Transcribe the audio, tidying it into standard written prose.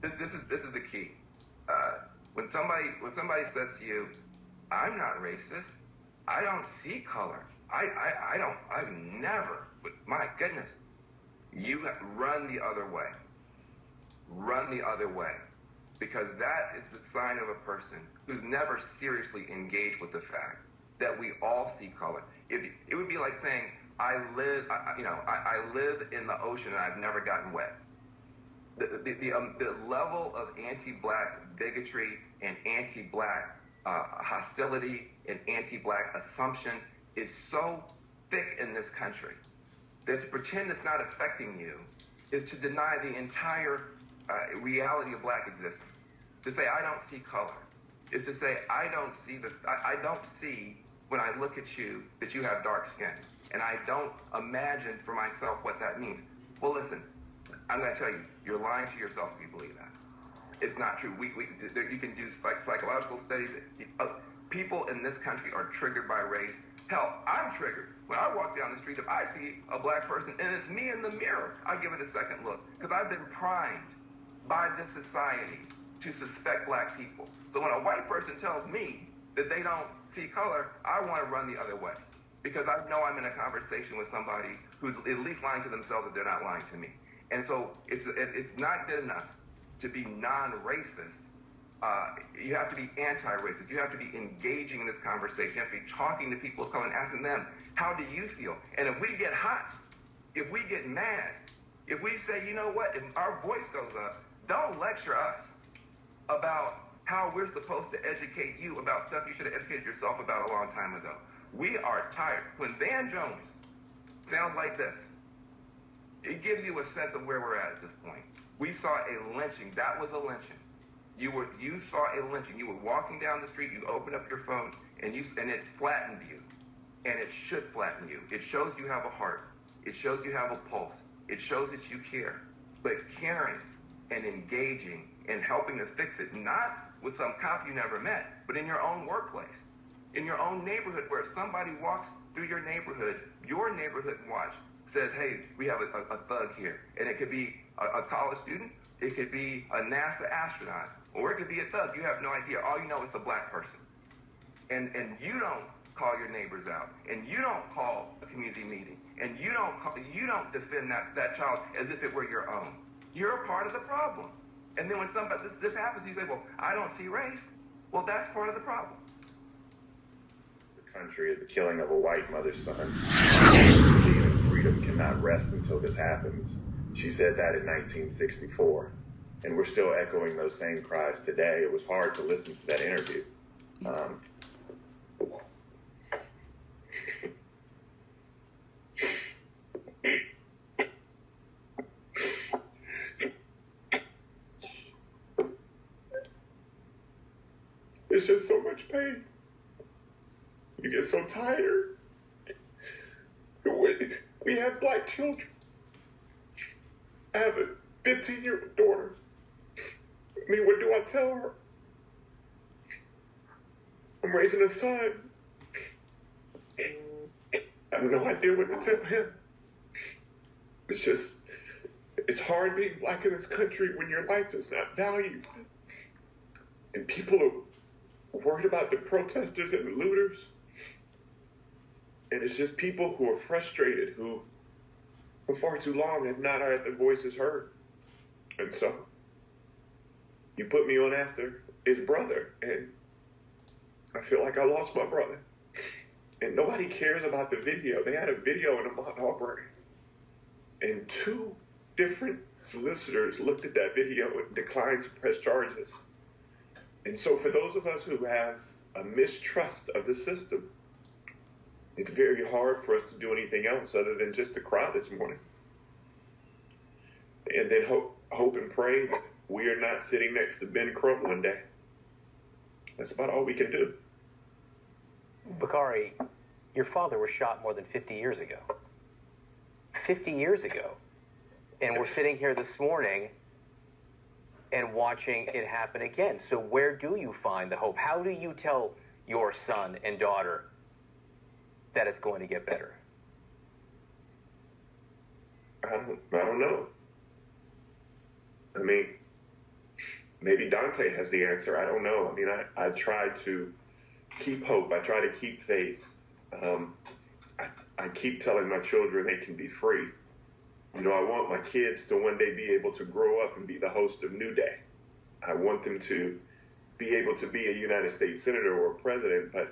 This is the key. When somebody says to you, "I'm not racist. I don't see color. I've never." But my goodness, you run the other way. Run the other way, because that is the sign of a person who's never seriously engaged with the fact that we all see color. It would be like saying, I live in the ocean and I've never gotten wet. The level of anti-black bigotry and anti-black hostility and anti-black assumption is so thick in this country that to pretend it's not affecting you is to deny the entire reality of black existence. To say I don't see color is to say I don't see when I look at you that you have dark skin, and I don't imagine for myself what that means. Well, listen, I'm going to tell you, you're lying to yourself if you believe that. It's not true. You can do psychological studies. People in this country are triggered by race. Hell, I'm triggered. When I walk down the street, if I see a black person and it's me in the mirror, I give it a second look, because I've been primed by this society to suspect black people. So when a white person tells me that they don't see color, I want to run the other way, because I know I'm in a conversation with somebody who's at least lying to themselves if they're not lying to me. And so it's not good enough to be non-racist. You have to be anti-racist. You have to be engaging in this conversation. You have to be talking to people of color and asking them, how do you feel? And if we get hot, if we get mad, if we say, you know what, if our voice goes up, don't lecture us about how we're supposed to educate you about stuff you should have educated yourself about a long time ago. We are tired. When Van Jones sounds like this, it gives you a sense of where we're at this point. We saw a lynching. That was a lynching. You saw a lynching. You were walking down the street, you opened up your phone, and it flattened you. And it should flatten you. It shows you have a heart. It shows you have a pulse. It shows that you care. But caring and engaging and helping to fix it, not with some cop you never met, but in your own workplace, in your own neighborhood, where somebody walks through your neighborhood watch says, hey, we have a thug here. And it could be a college student, it could be a NASA astronaut, or it could be a thug. You have no idea. All you know, it's a black person. And you don't call your neighbors out, and you don't call a community meeting, and you don't defend that child as if it were your own. You're a part of the problem. And then when this happens, you say, well, I don't see race. Well, that's part of the problem. The country, the killing of a white mother's son. Freedom cannot rest until this happens. She said that in 1964. And we're still echoing those same cries today. It was hard to listen to that interview. It's just so much pain. You get so tired. We have black children. I have a 15-year-old daughter. I mean, what do I tell her? I'm raising a son. I have no idea what to tell him. It's hard being black in this country when your life is not valued. And people are worried about the protesters and the looters. And it's just people who are frustrated, who for far too long have not had their voices heard. And so you put me on after his brother, and I feel like I lost my brother. And nobody cares about the video. They had a video in Ahmaud Arbery, and 2 different solicitors looked at that video and declined to press charges. And so for those of us who have a mistrust of the system, it's very hard for us to do anything else other than just to cry this morning. And then hope and pray that we are not sitting next to Ben Crump one day. That's about all we can do. Bakari, your father was shot more than 50 years ago. 50 years ago. And we're sitting here this morning and watching it happen again. So where do you find the hope? How do you tell your son and daughter that it's going to get better? I don't know. I mean, maybe Dante has the answer. I don't know. I mean, I try to keep hope. I try to keep faith. I keep telling my children they can be free. You know, I want my kids to one day be able to grow up and be the host of New Day. I want them to be able to be a United States senator or a president, but